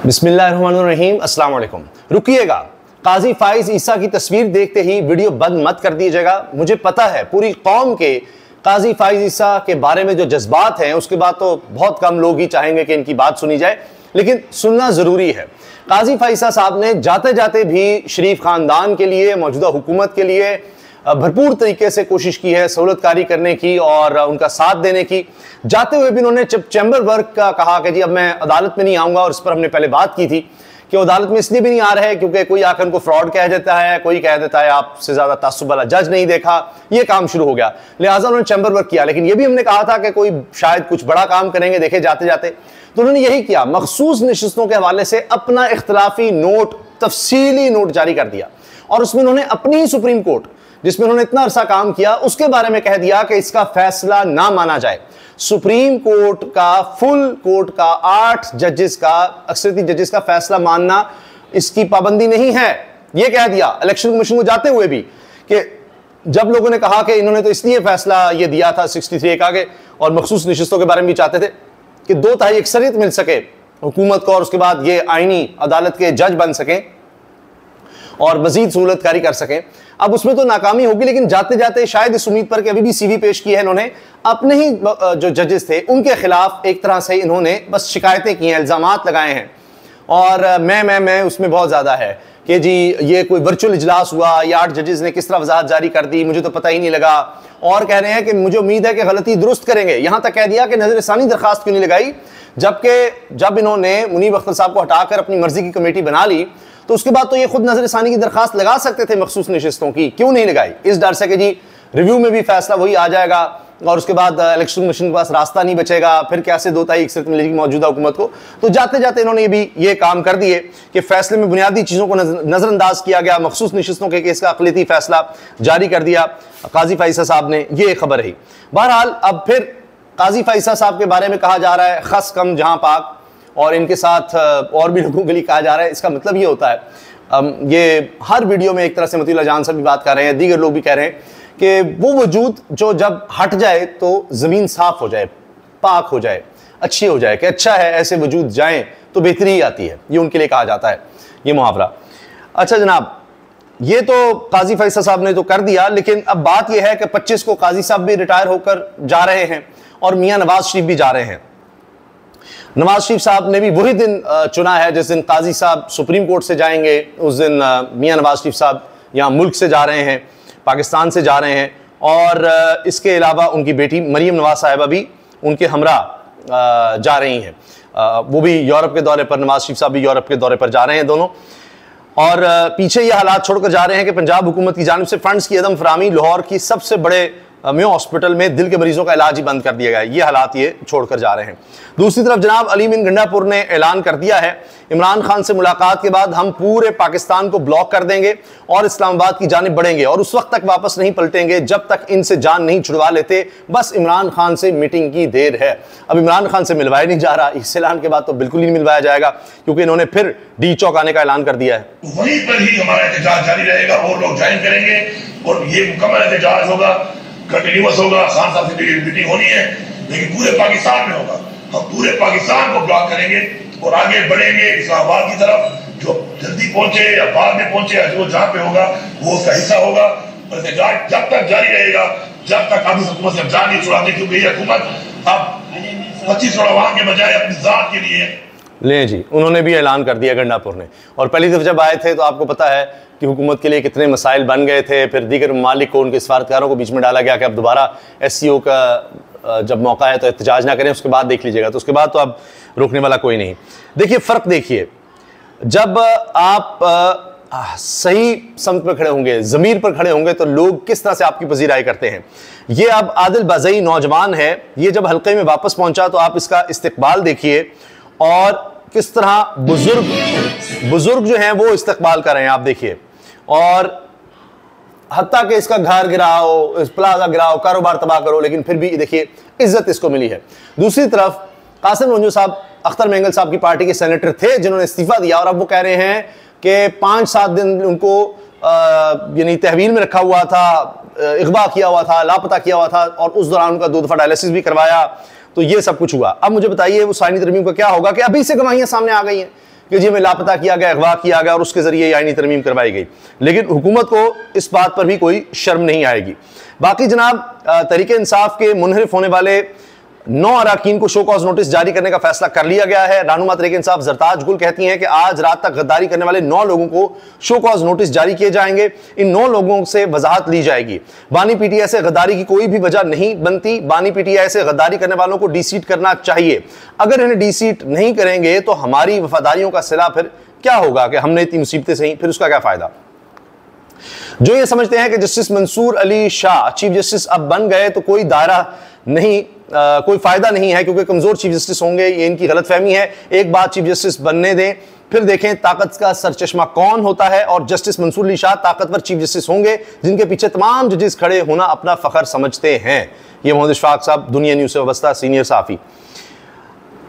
बिस्मिल्लाहिर्रहमानिर्रहीम, अस्सलाम वालेकुम। रुकिएगा, काजी फाइज ईसा की तस्वीर देखते ही वीडियो बंद मत कर दीजिएगा। मुझे पता है पूरी कौम के काजी फाइज ईसा के बारे में जो जज्बात हैं उसके बाद तो बहुत कम लोग ही चाहेंगे कि इनकी बात सुनी जाए, लेकिन सुनना जरूरी है। काजी फाइज ईसा साहब ने जाते जाते भी शरीफ खानदान के लिए, मौजूदा हुकूमत के लिए भरपूर तरीके से कोशिश की है सहूलतकारी करने की और उनका साथ देने की। जाते हुए भी उन्होंने चैम्बर वर्क का कहा कि जी अब मैं अदालत में नहीं आऊंगा, और इस पर हमने पहले बात की थी कि अदालत में इसलिए भी नहीं आ रहे हैं क्योंकि कोई आकर उनको फ्रॉड कह देता है, कोई कह देता है आपसे ज्यादा तासुब वाला जज नहीं देखा, ये काम शुरू हो गया, लिहाजा उन्होंने चैम्बर वर्क किया। लेकिन ये भी हमने कहा था कि कोई शायद कुछ बड़ा काम करेंगे देखे जाते जाते, तो उन्होंने यही किया, मखसूस नशिस्तों के हवाले से अपना इख्तलाफी नोट, तफसीली नोट जारी कर दिया और उसमें उन्होंने अपनी सुप्रीम कोर्ट जिसमें उन्होंने इतना अरसा काम किया उसके बारे में कह दिया कि इसका फैसला ना माना जाए। सुप्रीम कोर्ट का, फुल कोर्ट का 8 जजेस का, अक्सरियती जजेस का फैसला मानना इसकी पाबंदी नहीं है, यह कह दिया। इलेक्शन कमीशन को जाते हुए भी कि जब लोगों ने कहा कि इन्होंने तो इसलिए फैसला ये दिया था 63 का के, और मखसूस नशिस्तों के बारे में भी चाहते थे कि 2/3 अक्सरियत मिल सके हुकूमत को और उसके बाद ये आईनी अदालत के जज बन सकें और मजीद सहूलतकारी कर सकें। अब उसमें तो नाकामी होगी, लेकिन जाते जाते शायद इस उम्मीद पर कि अभी भी सीवी पेश की है इन्होंने, अपने ही जो जजेस थे उनके खिलाफ एक तरह से इन्होंने बस शिकायतें की हैं, इल्जामात लगाए हैं। और मैं उसमें बहुत ज़्यादा है कि जी ये कोई वर्चुअल इजलास हुआ, ये 8 जजेस ने किस तरह वजाहत जारी कर दी, मुझे तो पता ही नहीं लगा। और कह रहे हैं कि मुझे उम्मीद है कि गलती दुरुस्त करेंगे। यहां तक कह दिया कि नजरसानी दरखास्त क्यों नहीं लगाई, जबकि जब इन्होंने मुनीब अख्तर साहब को हटाकर अपनी मर्जी की कमेटी बना ली तो उसके बाद तो ये खुद नजरसानी की दरखास्त लगा सकते थे मखसूस नशिस्तों की, क्यों नहीं लगाई? इस डर से कि जी रिव्यू में भी फैसला वही आ जाएगा और उसके बाद इलेक्शन कमीशन के पास रास्ता नहीं बचेगा, फिर कैसे 2/3 अक्सरियत मिलेगी मौजूदा हुकूमत को। तो जाते जाते इन्होंने भी ये काम कर दिए कि फैसले में बुनियादी चीज़ों को नजरअंदाज किया गया, मखसूस नशिस्तों के केस का अक़लियती फैसला जारी कर दिया काजी फाइज ईसा साहब ने, ये खबर रही। बहरहाल अब फिर काजी फाइज ईसा साहब के बारे में कहा जा रहा है खस कम जहां पाक, और इनके साथ और भी लोगों के लिए कहा जा रहा है। इसका मतलब ये होता है, ये हर वीडियो में एक तरह से मतीउल्लाह जान साहब भी बात कर रहे हैं, दीगर लोग भी कह रहे हैं कि वो वजूद जो जब हट जाए तो ज़मीन साफ हो जाए, पाक हो जाए, अच्छी हो जाए, कि अच्छा है ऐसे वजूद जाएं तो बेहतरी ही आती है, ये उनके लिए कहा जाता है ये मुहावरा। अच्छा जनाब, ये तो काजी फाइज ईसा साहब ने तो कर दिया, लेकिन अब बात यह है कि 25 को काजी साहब भी रिटायर होकर जा रहे हैं और मियाँ नवाज शरीफ भी जा रहे हैं। नवाज शरीफ साहब ने भी वही दिन चुना है जिस दिन काजी साहब सुप्रीम कोर्ट से जाएंगे, उस दिन मियाँ नवाज शरीफ साहब यहाँ मुल्क से जा रहे हैं, पाकिस्तान से जा रहे हैं, और इसके अलावा उनकी बेटी मरीम नवाज साहिबा भी उनके हमरा जा रही हैं। वो भी यूरोप के दौरे पर, नवाज शरीफ साहब भी यूरोप के दौरे पर जा रहे हैं दोनों। और पीछे ये हालात छोड़कर जा रहे हैं कि पंजाब हुकूमत की जानिब से फंड्स की अदम फरामी, लाहौर की सबसे बड़े मेयो हॉस्पिटल में दिल के मरीजों का इलाज ही बंद कर दिया गया है, ये हालात ये छोड़कर जा रहे हैं। दूसरी तरफ जनाब अली बिन गंडापुर ने ऐलान कर दिया है, इमरान खान से मुलाकात के बाद हम पूरे पाकिस्तान को ब्लॉक कर देंगे और इस्लामाबाद की जानिब बढ़ेंगे और उस वक्त तक वापस नहीं पलटेंगे जब तक इनसे जान नहीं छुड़वा लेते, बस इमरान खान से मीटिंग की देर है। अब इमरान खान से मिलवाया नहीं जा रहा, इस ऐलान के बाद तो बिल्कुल ही नहीं मिलवाया जाएगा क्योंकि इन्होंने फिर डी चौक आने का ऐलान कर दिया है। वहीं पर ही हमारा एहतजाज जारी रहेगा और लोग ज्वाइन करेंगे और ये मुकम्मल एहतजाज होगा, कंटिन्यूअस होगा। खान साहब से मीटिंग होनी है लेकिन पूरे पाकिस्तान में होगा। हम पूरे पाकिस्तान को ब्लॉक करेंगे और आगे बढ़ेंगे इस्लामाबाद की तरफ। जो जल्दी पहुंचे या बाद में पहुंचे या जो जहां पे होगा वो उसका हिस्सा होगा। और एहतजाज जब तक जारी रहेगा जब तक आप इस हुकूमत से जान नहीं छुड़ाते, क्योंकि ये हुकूमत अब 25 के बजाय अपनी जात के लिए ले जी, उन्होंने भी ऐलान कर दिया गंडापुर ने। और पहली दफ़ा जब आए थे तो आपको पता है कि हुकूमत के लिए कितने मसाइल बन गए थे, फिर दीगर ममालिक को, उनके सफारतकारों को बीच में डाला गया कि अब दोबारा SCO का जब मौका है तो एहतजाज ना करें, उसके बाद देख लीजिएगा। तो उसके बाद तो अब रोकने वाला कोई नहीं। देखिए फ़र्क देखिए, जब आप सही समत पर खड़े होंगे, ज़मीर पर खड़े होंगे, तो लोग किस तरह से आपकी पजीराई करते हैं। ये अब आदिल बाज़ई नौजवान है, ये जब हल्के में वापस पहुंचा तो आप इसका इस्तकबाल देखिए और किस तरह बुजुर्ग जो हैं वो इस्तकबाल कर रहे हैं, आप देखिए। और हत्ता कि इसका घर गिराओ, इस प्लाजा गिराओ, कारोबार तबाह करो, लेकिन फिर भी देखिए इज्जत इसको मिली है। दूसरी तरफ कासिम रंजू साहब अख्तर मेंगल साहब की पार्टी के सेनेटर थे जिन्होंने इस्तीफा दिया और अब वो कह रहे हैं कि 5-7 दिन उनको यानी तहवील में रखा हुआ था, इगवा किया हुआ था, लापता किया हुआ था, और उस दौरान उनका 2 दफ़ा डायलिसिस भी करवाया। तो ये सब कुछ हुआ। अब मुझे बताइए वो साइनी तरमीम का क्या होगा कि अभी से गवाहियां सामने आ गई हैं कि जी हमें लापता किया गया, अगवा किया गया और उसके जरिए आईनी तरमीम करवाई गई। लेकिन हुकूमत को इस बात पर भी कोई शर्म नहीं आएगी। बाकी जनाब, तहरीक इंसाफ के मुनहरिफ होने वाले 9 अरकान को शो कॉज नोटिस जारी करने का फैसला कर लिया गया है। रहनुमा तहरीक इंसाफ जरताज गुल कहती हैं कि आज रात तक गद्दारी करने वाले 9 लोगों को शो कॉज नोटिस जारी किए जाएंगे। इन 9 लोगों से वजाहत ली जाएगी। बानी पीटीआई से गद्दारी की कोई भी वजह नहीं बनती। बानी पीटीआई से गद्दारी करने वालों को डीसीट करना चाहिए। अगर इन्हें डीसीट नहीं करेंगे तो हमारी वफादारियों का सिला फिर क्या होगा कि हमने इतनी मुसीबतें सही, फिर उसका क्या फायदा। जो ये समझते हैं कि justice Mansoor Ali Shah chief justice अब बन गए तो कोई दायरा नहीं, कोई फायदा नहीं है क्योंकि कमजोर चीफ जस्टिस होंगे, ये इनकी गलतफहमी है। एक बात चीफ जस्टिस बनने दें, फिर देखें ताकत का सरचश्मा कौन होता है। और जस्टिस मंसूर अली शाह ताकतवर चीफ जस्टिस होंगे जिनके पीछे तमाम जजेस खड़े होना अपना फखर समझते हैं। ये मोहम्मद इशफाक साहब, दुनिया न्यूज से वाबस्ता सीनियर साफी।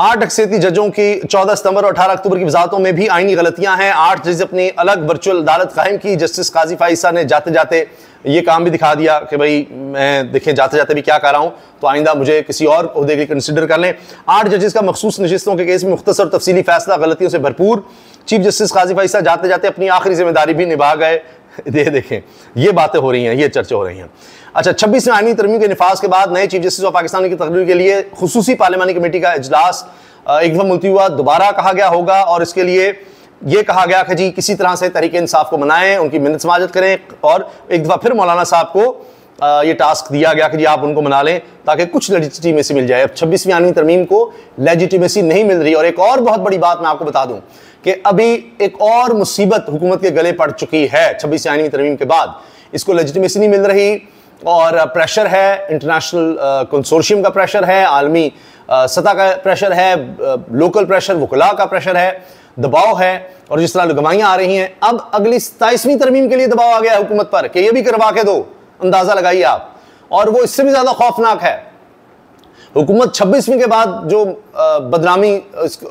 8 अक्सरियती जजों की 14 सितंबर और 18 अक्टूबर की वजाहतों में भी आईनी गलतियां हैं। 8 जज अपनी अलग वर्चुअल अदालत कायम की। जस्टिस काजी फाइसा ने जाते जाते ये काम भी दिखा दिया कि भाई मैं देखें जाते जाते भी क्या कर रहा हूं, तो आइंदा मुझे किसी और ओहदे के लिए कंसिडर कर लें। 8 जजेस का मखसूस नशिस्तों के केस में मुख्तसर तफसीली फैसला गलतियों से भरपूर। चीफ जस्टिस काजी फाइसा जाते जाते अपनी आखिरी जिम्मेदारी भी निभा गए। देखें ये बातें हो रही हैं, ये चर्चा हो रही हैं। अच्छा, 26वें आईनी तरमीम के निफाज के बाद नए चीफ जस्टिस ऑफ पाकिस्तान की तकरीर के लिए खुसूसी पार्लिमानी कमेटी का इजलास एक दफा मुलतवी हुआ, दोबारा कहा गया होगा और इसके लिए यह कहा गया कि जी किसी तरह से तहरीक इंसाफ को मनाएं, उनकी मिन्नत समाजत करें। और एक दफा फिर मौलाना साहब को ये टास्क दिया गया कि जी आप उनको मना लें ताकि कुछ लेजिटिमेसी मिल जाए। अब 26वीं आईनी तरमीम को लेजिटिमेसी नहीं मिल रही। और एक और बहुत बड़ी बात मैं आपको बता दूं कि अभी एक और मुसीबत हुकूमत के गले पड़ चुकी है 26वीं आईनी तरमीम के बाद। इसको लेजिटिमेसी नहीं मिल रही और प्रेशर है, इंटरनेशनल कंसोर्शियम का प्रेशर है, आलमी सतह का प्रेशर है, लोकल प्रेशर, वकला का प्रेशर है, दबाव है। और जिस तरह गवाहियां आ रही हैं, अब अगली 27वीं तरमीम के लिए दबाव आ गया है हुकूमत पर कि ये भी करवा के दो। अंदाजा लगाइए आप, और वो इससे भी ज्यादा खौफनाक है। हुकूमत 26वीं के बाद जो बदनामी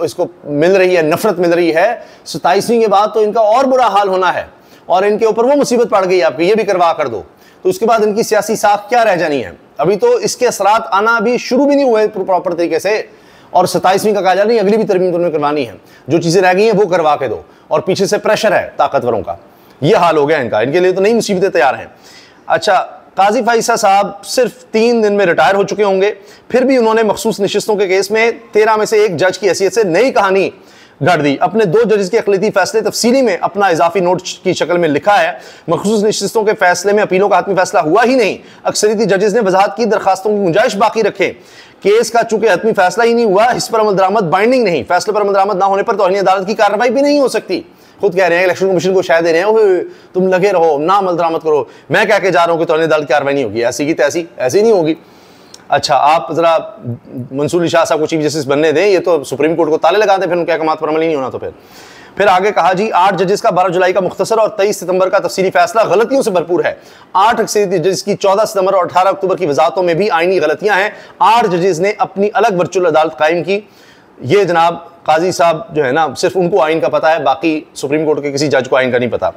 इसको मिल रही है, नफरत मिल रही है, 27वीं के बाद तो इनका और बुरा हाल होना है। और इनके ऊपर वो मुसीबत पड़ गई आपकी, ये भी करवा कर दो, तो उसके बाद इनकी सियासी साख क्या रह जानी है। अभी तो इसके असरात आना अभी शुरू भी नहीं हुए प्रॉपर तरीके से। और 27वीं का कहा जा रहा है अगली भी तरमीम तो करवानी है, जो चीजें रह गई हैं वो करवा के दो। और पीछे से प्रेशर है ताकतवरों का, ये हाल हो गया इनका। इनके लिए तो नई मुसीबतें तैयार हैं। अच्छा, काजी फाइसा साहब सिर्फ 3 दिन में रिटायर हो चुके होंगे, फिर भी उन्होंने मखसूस नशिस्तों के केस में 13 में से एक जज की हैसियत से नई कहानी गढ़ दी। अपने 2 जजेस के अक़लियती फैसले तफसीली में अपना इजाफी नोट की शक्ल में लिखा है। मखसूस नशिस्तों के फैसले में अपीलों का हतमी फैसला हुआ ही नहीं। अक्सरियती जजेस ने वजाहत की दरखास्तों की गुंजाइश बाकी रखे। केस का चूंकि हतमी फैसला ही नहीं हुआ, इस पर अमल दरामद बाइंडिंग नहीं। फैसले पर अमल दरामद ना होने पर तौहीन अदालत की कार्रवाई भी नहीं हो सकती। खुद कह रहे हैं, इलेक्शन कमीशन को शायद दे रहे हैं, तुम लगे रहो, ना अमल दरामद करो। मैं कह के जा रहा हूं कि तौहीन अदालत की कार्रवाई नहीं होगी, ऐसी की तैसी ऐसी नहीं होगी। अच्छा, आप जरा मंसूर अली शाह साहब को चीफ जस्टिस बनने दें, ये तो सुप्रीम कोर्ट को ताले लगा दें, फिर उनके अहकामात पर अमल ही नहीं होना। तो फिर आगे कहा जी 8 जजेस का 12 जुलाई का मुख्तसर और 23 सितंबर का तफसीली फैसला गलतियों से भरपूर है। 8 अक्सरियती जजेस की 14 सितंबर और 18 अक्टूबर की वजाहतों में भी आईनी गलतियां हैं। 8 जजेस ने अपनी अलग वर्चुअल अदालत कायम की। ये जनाब काजी साहब जो है ना, सिर्फ उनको आइन का पता है, बाकी सुप्रीम कोर्ट के किसी जज को आइन का नहीं पता।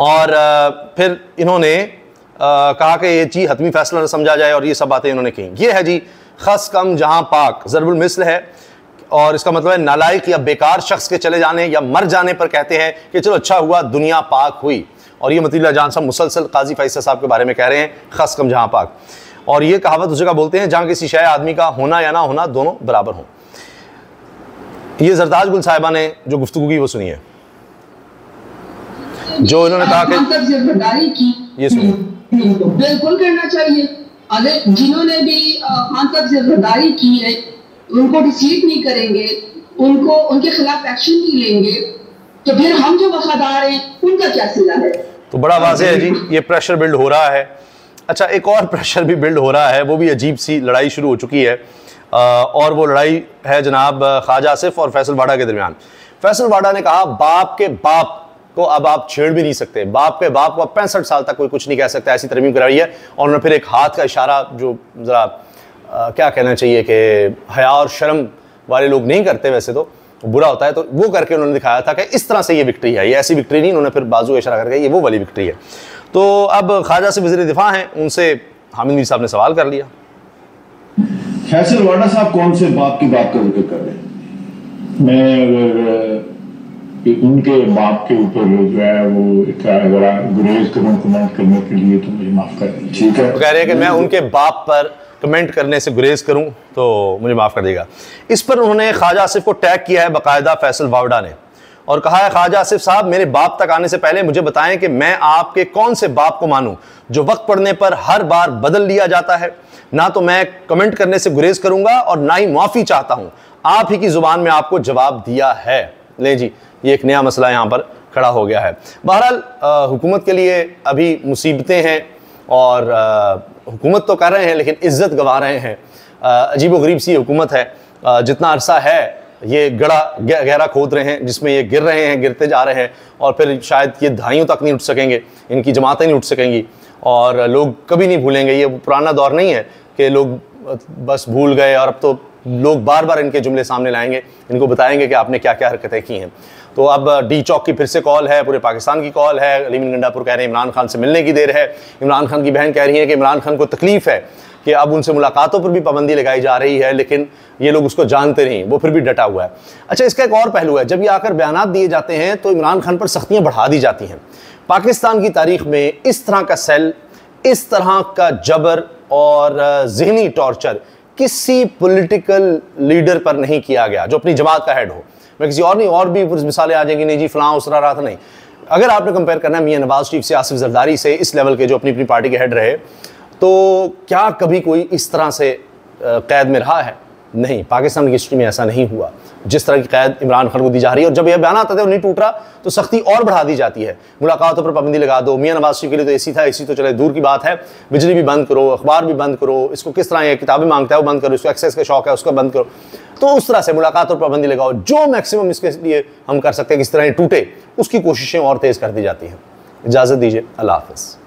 और फिर इन्होंने कहा कि ये चीज हतमी फैसला न समझा जाए और ये सब बातें इन्होंने कही। ये है जी खस कम जहां पाक ज़रबुल मिस्ल है। और इसका मतलब है नालायक या बेकार शख्स के चले जाने या मर जाने पर कहते हैं कि चलो अच्छा हुआ दुनिया पाक हुई। और ये मतीला जान साहब मुसलसल काजी फाइसा साहब के बारे में कह रहे हैं, खस कम जहां पाक। और ये कहावत उस जगह बोलते हैं जहां किसी शय आदमी का होना या ना होना दोनों बराबर हों। ये जरताज गुल साहिबा ने जो गुफ्तगू की वो सुनी है, जो इन्होंने कहा कि ये सुनिए। बिल्कुल करना चाहिए। अगर जिन्होंने भी खान साहब से गद्दारी की है उनको रिसीव नहीं करेंगे, उनको उनके खिलाफ एक्शन नहीं लेंगे, तो फिर हम जो वफादार हैं उनका क्या सिला है। तो बड़ा वाज़ेह है जी, ये प्रेशर बिल्ड हो रहा है। अच्छा, एक और प्रेशर भी बिल्ड हो रहा है, वो भी अजीब सी लड़ाई शुरू हो चुकी है। और वो लड़ाई है जनाब ख्वाजा आसिफ और फैसल वाडा के दरमियान। फैसल वाडा ने कहा बाप के बाप को अब आप छेड़ भी नहीं सकते, बाप के बाप को 65 साल तक कोई कुछ नहीं कह सकता, ऐसी तरमीम कराई है। और उन्होंने फिर एक हाथ का इशारा जो ज़रा क्या कहना चाहिए कि हया और शर्म वाले लोग नहीं करते, वैसे तो बुरा होता है, तो वो करके उन्होंने दिखाया था कि इस तरह से ये विक्ट्री है, ये ऐसी विक्ट्री नहीं। उन्होंने फिर बाजू का इशारा करके ये वो वाली विक्ट्री है। तो अब ख्वाजा से वज़ीर दिफा हैं, उनसे हामिद मीर साहब ने सवाल कर लिया। फैसल वाडा साहब कौन से बाप की बात कर रहे हैं? मैं अगर उनके बाप के ऊपर जो है वो अगर गुरेज करूँ कमेंट करने के लिए तो मुझे माफ़ कर दीजिए। ठीक है, कह रहे हैं कि मैं उनके बाप पर कमेंट करने से गुरेज करूं तो मुझे माफ़ कर देगा। इस पर उन्होंने ख्वाजा आसिफ को टैग किया है बाकायदा फैसल वावड़ा ने, और कहा है ख्वाजा आसिफ साहब मेरे बाप तक आने से पहले मुझे बताएं कि मैं आपके कौन से बाप को मानूं जो वक्त पड़ने पर हर बार बदल लिया जाता है। ना तो मैं कमेंट करने से गुरेज करूंगा और ना ही माफ़ी चाहता हूं, आप ही की जुबान में आपको जवाब दिया है। ले जी, ये एक नया मसला यहाँ पर खड़ा हो गया है। बहरहाल हुकूमत के लिए अभी मुसीबतें हैं और हुकूमत तो कर रहे हैं लेकिन इज्जत गंवा रहे हैं। अजीब व गरीब सी हुकूमत है। जितना अरसा है ये गहरा खोद रहे हैं जिसमें ये गिर रहे हैं, गिरते जा रहे हैं और फिर शायद ये दहाइयों तक नहीं उठ सकेंगे, इनकी जमातें नहीं उठ सकेंगी और लोग कभी नहीं भूलेंगे। ये पुराना दौर नहीं है कि लोग बस भूल गए और अब तो लोग बार बार इनके जुमले सामने लाएंगे, इनको बताएंगे कि आपने क्या क्या हरकतें की हैं। तो अब डी चौक की फिर से कॉल है, पूरे पाकिस्तान की कॉल है। अलीम गंडापुर कह रहे हैं इमरान खान से मिलने की देर है। इमरान खान की बहन कह रही है कि इमरान खान को तकलीफ़ है कि अब उनसे मुलाकातों पर भी पाबंदी लगाई जा रही है, लेकिन ये लोग उसको जानते नहीं, वो फिर भी डटा हुआ है। अच्छा, इसका एक और पहलू है, जब ये आकर बयानात दिए जाते हैं तो इमरान खान पर सख्तियाँ बढ़ा दी जाती हैं। पाकिस्तान की तारीख में इस तरह का सेल, इस तरह का जबर और ज़हनी टॉर्चर किसी पॉलिटिकल लीडर पर नहीं किया गया जो अपनी जमात का हेड हो। मैं किसी और नहीं, और भी मिसालें आ जाएंगी, नहीं जी फलां उसरा रहा था, नहीं। अगर आपने कंपेयर करना है मियां नवाज शरीफ से, आसिफ जरदारी से, इस लेवल के जो अपनी अपनी पार्टी के हेड रहे, तो क्या कभी कोई इस तरह से कैद में रहा है? नहीं, पाकिस्तान की हिस्ट्री में ऐसा नहीं हुआ जिस तरह की कैद इमरान खान को दी जा रही है। और जब यह बयान आता था नहीं टूट रहा तो सख्ती और बढ़ा दी जाती है, मुलाकातों पर पाबंदी लगा दो। मियां नवाज शरीफ के लिए तो एसी था, एसी तो चले दूर की बात है, बिजली भी बंद करो, अखबार भी बंद करो, इसको किस तरह ये किताबें मांगता है वो बंद करो, इसको एक्सेस का शौक है उसका बंद करो। तो उस तरह से मुलाकातों पर पाबंदी लगाओ, जो मैक्सिमम इसके लिए हम कर सकते हैं किस तरह ये टूटे उसकी कोशिशें और तेज़ कर दी जाती हैं। इजाज़त दीजिए, अल्लाह हाफ़िज़।